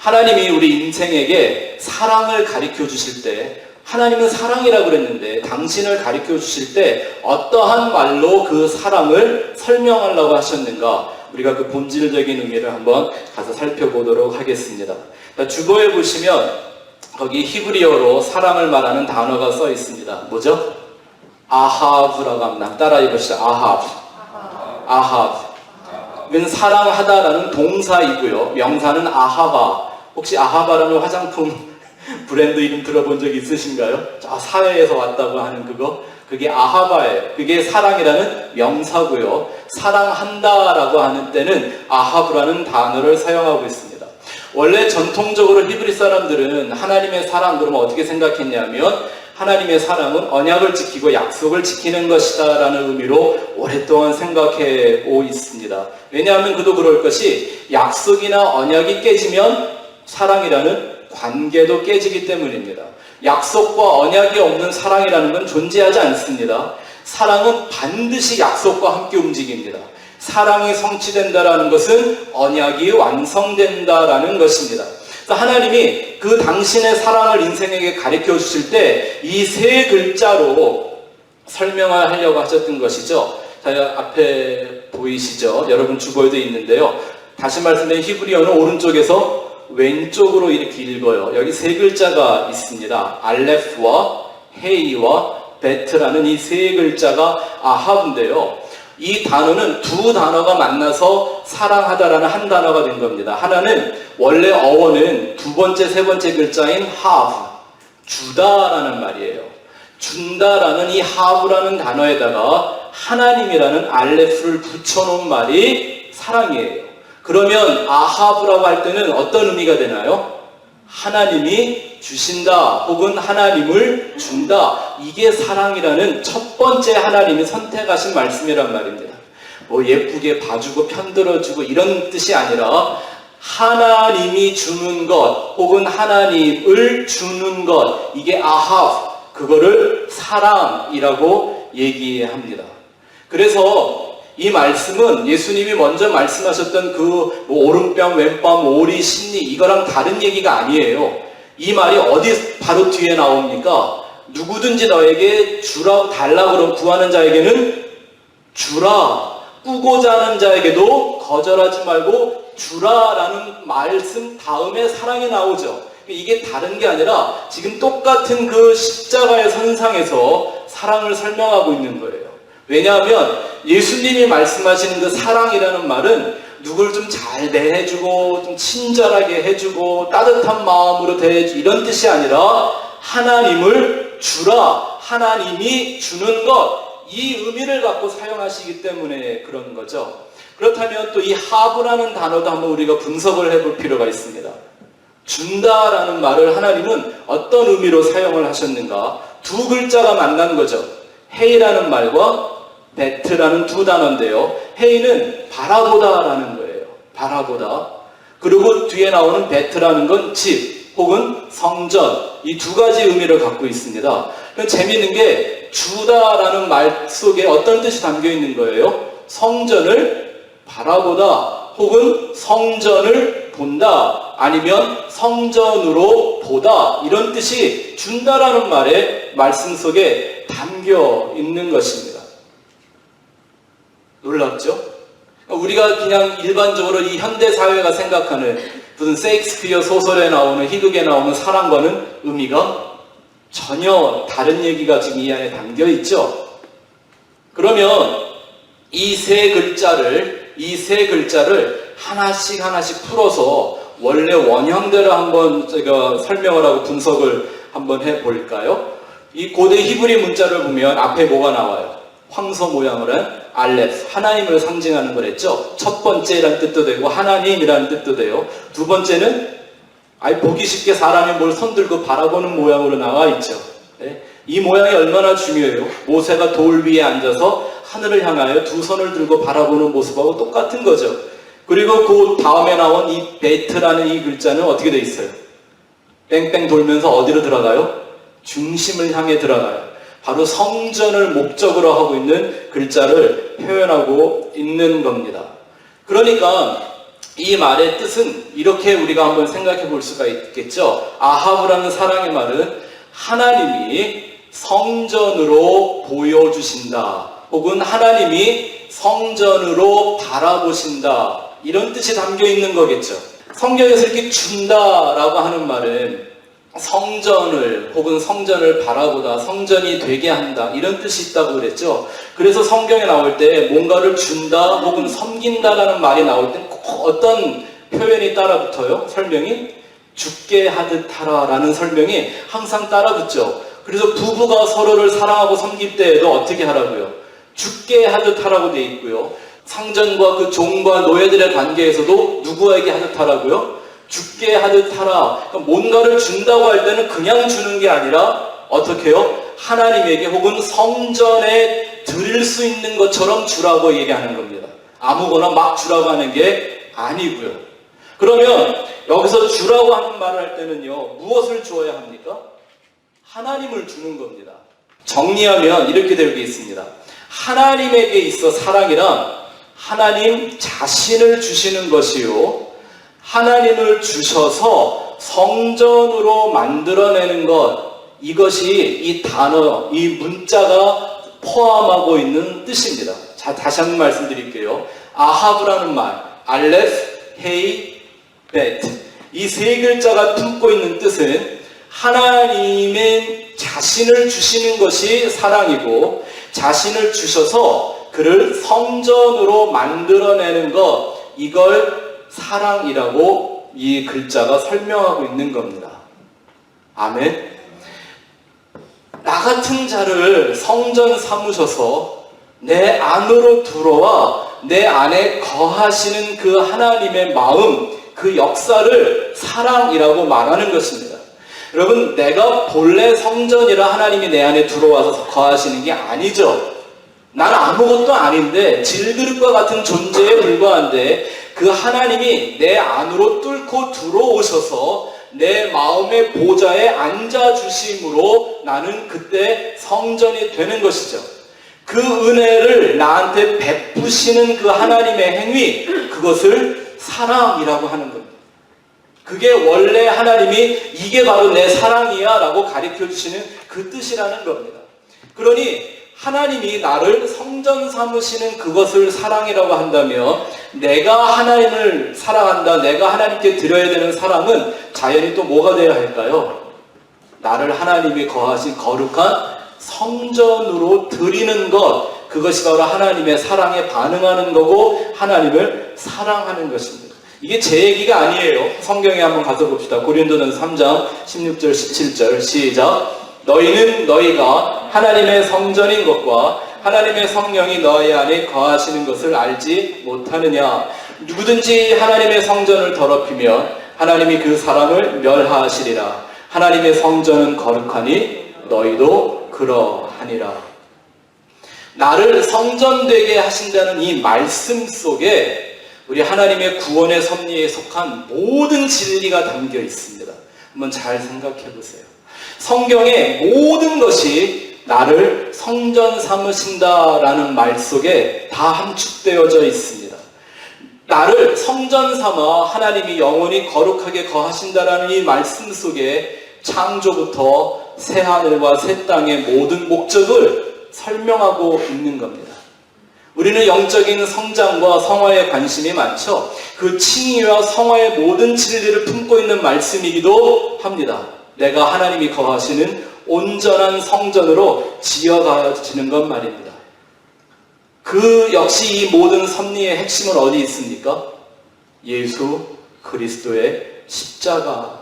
하나님이 우리 인생에게 사랑을 가르쳐 주실 때, 하나님은 사랑이라고 그랬는데 당신을 가르쳐 주실 때 어떠한 말로 그 사랑을 설명하려고 하셨는가, 우리가 그 본질적인 의미를 한번 가서 살펴보도록 하겠습니다. 주보에 보시면 거기 히브리어로 사랑을 말하는 단어가 써 있습니다. 뭐죠? 아하브라고 합니다. 따라 해보시죠. 아하브. 이건 사랑하다라는 동사이고요. 명사는 아하바. 혹시 아하바라는 화장품 브랜드 이름 들어본 적 있으신가요? 사회에서 왔다고 하는 그거? 그게 아하바예요. 그게 사랑이라는 명사고요. 사랑한다라고 하는 때는 아하브라는 단어를 사용하고 있습니다. 원래 전통적으로 히브리 사람들은 하나님의 사랑, 그러면 어떻게 생각했냐면 하나님의 사랑은 언약을 지키고 약속을 지키는 것이다 라는 의미로 오랫동안 생각해 오 있습니다. 왜냐하면 그도 그럴 것이, 약속이나 언약이 깨지면 사랑이라는 관계도 깨지기 때문입니다. 약속과 언약이 없는 사랑이라는 건 존재하지 않습니다. 사랑은 반드시 약속과 함께 움직입니다. 사랑이 성취된다라는 것은 언약이 완성된다라는 것입니다. 하나님이 그 당신의 사랑을 인생에게 가르쳐 주실 때 이 세 글자로 설명을 하려고 하셨던 것이죠. 자, 앞에 보이시죠? 여러분 주보에도 있는데요. 다시 말씀드린 히브리어는 오른쪽에서 왼쪽으로 이렇게 읽어요. 여기 세 글자가 있습니다. 알레프와 헤이와 베트라는 이 세 글자가 아하브인데요. 이 단어는 두 단어가 만나서 사랑하다라는 한 단어가 된 겁니다. 하나는 원래 어원은 두 번째, 세 번째 글자인 하브, 주다라는 말이에요. 준다라는 이 하브라는 단어에다가 하나님이라는 알레프를 붙여놓은 말이 사랑이에요. 그러면 아하브라고 할 때는 어떤 의미가 되나요? 하나님이 주신다 혹은 하나님을 준다, 이게 사랑이라는 첫 번째 하나님이 선택하신 말씀이란 말입니다. 뭐 예쁘게 봐주고 편들어주고 이런 뜻이 아니라 하나님이 주는 것 혹은 하나님을 주는 것, 이게 아하브, 그거를 사랑이라고 얘기합니다. 그래서 이 말씀은 예수님이 먼저 말씀하셨던 그 오른뺨, 왼뺨, 오리, 심리, 이거랑 다른 얘기가 아니에요. 이 말이 어디 바로 뒤에 나옵니까? 누구든지 너에게 주라, 달라고 그러면 구하는 자에게는 주라, 꾸고자 하는 자에게도 거절하지 말고 주라라는 말씀 다음에 사랑이 나오죠. 이게 다른 게 아니라 지금 똑같은 그 십자가의 선상에서 사랑을 설명하고 있는 거예요. 왜냐하면 예수님이 말씀하시는 그 사랑이라는 말은 누굴 좀 잘 대해주고 좀 친절하게 해주고 따뜻한 마음으로 대해주고 이런 뜻이 아니라 하나님을 주라, 하나님이 주는 것, 이 의미를 갖고 사용하시기 때문에 그런 거죠. 그렇다면 또 이 하브라는 단어도 한번 우리가 분석을 해볼 필요가 있습니다. 준다라는 말을 하나님은 어떤 의미로 사용을 하셨는가? 두 글자가 만난 거죠. 헤이라는 말과 베트라는 두 단어인데요. 헤이는 바라보다라는 거예요. 바라보다. 그리고 뒤에 나오는 베트라는 건 집 혹은 성전, 이 두 가지 의미를 갖고 있습니다. 재미있는 게 주다라는 말 속에 어떤 뜻이 담겨 있는 거예요? 성전을 바라보다 혹은 성전을 본다, 아니면 성전으로 보다, 이런 뜻이 준다라는 말의 말씀 속에 담겨 있는 것입니다. 놀랍죠? 우리가 그냥 일반적으로 이 현대사회가 생각하는 무슨 세익스피어 소설에 나오는, 희극에 나오는 사랑과는 의미가 전혀 다른 얘기가 지금 이 안에 담겨 있죠. 그러면 이 세 글자를 하나씩 풀어서 원래 원형대로 한번 제가 설명을 하고 분석을 한번 해볼까요? 이 고대 히브리 문자를 보면 앞에 뭐가 나와요? 황소 모양으로 한 알렙, 하나님을 상징하는 거랬죠. 첫 번째라는 뜻도 되고 하나님이라는 뜻도 돼요. 두 번째는 보기 쉽게 사람이 뭘 손들고 바라보는 모양으로 나와 있죠. 네? 이 모양이 얼마나 중요해요. 모세가 돌 위에 앉아서 하늘을 향하여 두 손을 들고 바라보는 모습하고 똑같은 거죠. 그리고 그 다음에 나온 이 베트라는 이 글자는 어떻게 돼 있어요? 뺑뺑 돌면서 어디로 들어가요? 중심을 향해 들어가요. 바로 성전을 목적으로 하고 있는 글자를 표현하고 있는 겁니다. 그러니까 이 말의 뜻은 이렇게 우리가 한번 생각해 볼 수가 있겠죠. 아하브라는 사랑의 말은 하나님이 성전으로 보여주신다, 혹은 하나님이 성전으로 바라보신다, 이런 뜻이 담겨 있는 거겠죠. 성경에서 이렇게 준다라고 하는 말은 성전을 혹은 성전을 바라보다, 성전이 되게 한다, 이런 뜻이 있다고 그랬죠. 그래서 성경에 나올 때 뭔가를 준다 혹은 섬긴다라는 말이 나올 때 꼭 어떤 표현이 따라붙어요? 설명이? 죽게 하듯 하라 라는 설명이 항상 따라붙죠. 그래서 부부가 서로를 사랑하고 섬길 때에도 어떻게 하라고요? 죽게 하듯 하라고 돼 있고요. 상전과 그 종과 노예들의 관계에서도 누구에게 하듯 하라고요? 죽게 하듯 하라. 그러니까 뭔가를 준다고 할 때는 그냥 주는 게 아니라 어떻게 해요? 하나님에게 혹은 성전에 드릴 수 있는 것처럼 주라고 얘기하는 겁니다. 아무거나 막 주라고 하는 게 아니고요. 그러면 여기서 주라고 하는 말을 할 때는요, 무엇을 주어야 합니까? 하나님을 주는 겁니다. 정리하면 이렇게 되어 있습니다. 하나님에게 있어 사랑이란 하나님 자신을 주시는 것이요, 하나님을 주셔서 성전으로 만들어내는 것, 이것이 이 단어, 이 문자가 포함하고 있는 뜻입니다. 자, 다시 한번 말씀드릴게요. 아하브라는 말, 알레프, 헤이, 벳, 이 세 글자가 품고 있는 뜻은 하나님의 자신을 주시는 것이 사랑이고, 자신을 주셔서 그를 성전으로 만들어내는 것, 이걸 사랑이라고 이 글자가 설명하고 있는 겁니다. 아멘. 나 같은 자를 성전 삼으셔서 내 안으로 들어와 내 안에 거하시는 그 하나님의 마음, 그 역사를 사랑이라고 말하는 것입니다. 여러분, 내가 본래 성전이라 하나님이 내 안에 들어와서 거하시는 게 아니죠. 난 아무것도 아닌데 질그릇과 같은 존재에 불과한데 그 하나님이 내 안으로 뚫고 들어오셔서 내 마음의 보좌에 앉아주심으로 나는 그때 성전이 되는 것이죠. 그 은혜를 나한테 베푸시는 그 하나님의 행위, 그것을 사랑이라고 하는 겁니다. 그게 원래 하나님이 이게 바로 내 사랑이야 라고 가르쳐 주시는 그 뜻이라는 겁니다. 그러니 하나님이 나를 성전 삼으시는 그것을 사랑이라고 한다면 내가 하나님을 사랑한다, 내가 하나님께 드려야 되는 사랑은 자연히 또 뭐가 되어야 할까요? 나를 하나님이 거하신 거룩한 성전으로 드리는 것, 그것이 바로 하나님의 사랑에 반응하는 거고 하나님을 사랑하는 것입니다. 이게 제 얘기가 아니에요. 성경에 한번 가서 봅시다. 고린도전서 3장 16절 17절 시작. 너희는 너희가 하나님의 성전인 것과 하나님의 성령이 너희 안에 거하시는 것을 알지 못하느냐. 누구든지 하나님의 성전을 더럽히면 하나님이 그 사람을 멸하시리라. 하나님의 성전은 거룩하니 너희도 그러하니라. 나를 성전되게 하신다는 이 말씀 속에 우리 하나님의 구원의 섭리에 속한 모든 진리가 담겨 있습니다. 한번 잘 생각해 보세요. 성경의 모든 것이 나를 성전 삼으신다라는 말 속에 다 함축되어져 있습니다. 나를 성전 삼아 하나님이 영원히 거룩하게 거하신다라는 이 말씀 속에 창조부터 새하늘과 새 땅의 모든 목적을 설명하고 있는 겁니다. 우리는 영적인 성장과 성화에 관심이 많죠. 그 칭의와 성화의 모든 진리를 품고 있는 말씀이기도 합니다. 내가 하나님이 거하시는 온전한 성전으로 지어가지는 것 말입니다. 그 역시 이 모든 섭리의 핵심은 어디 있습니까? 예수 그리스도의 십자가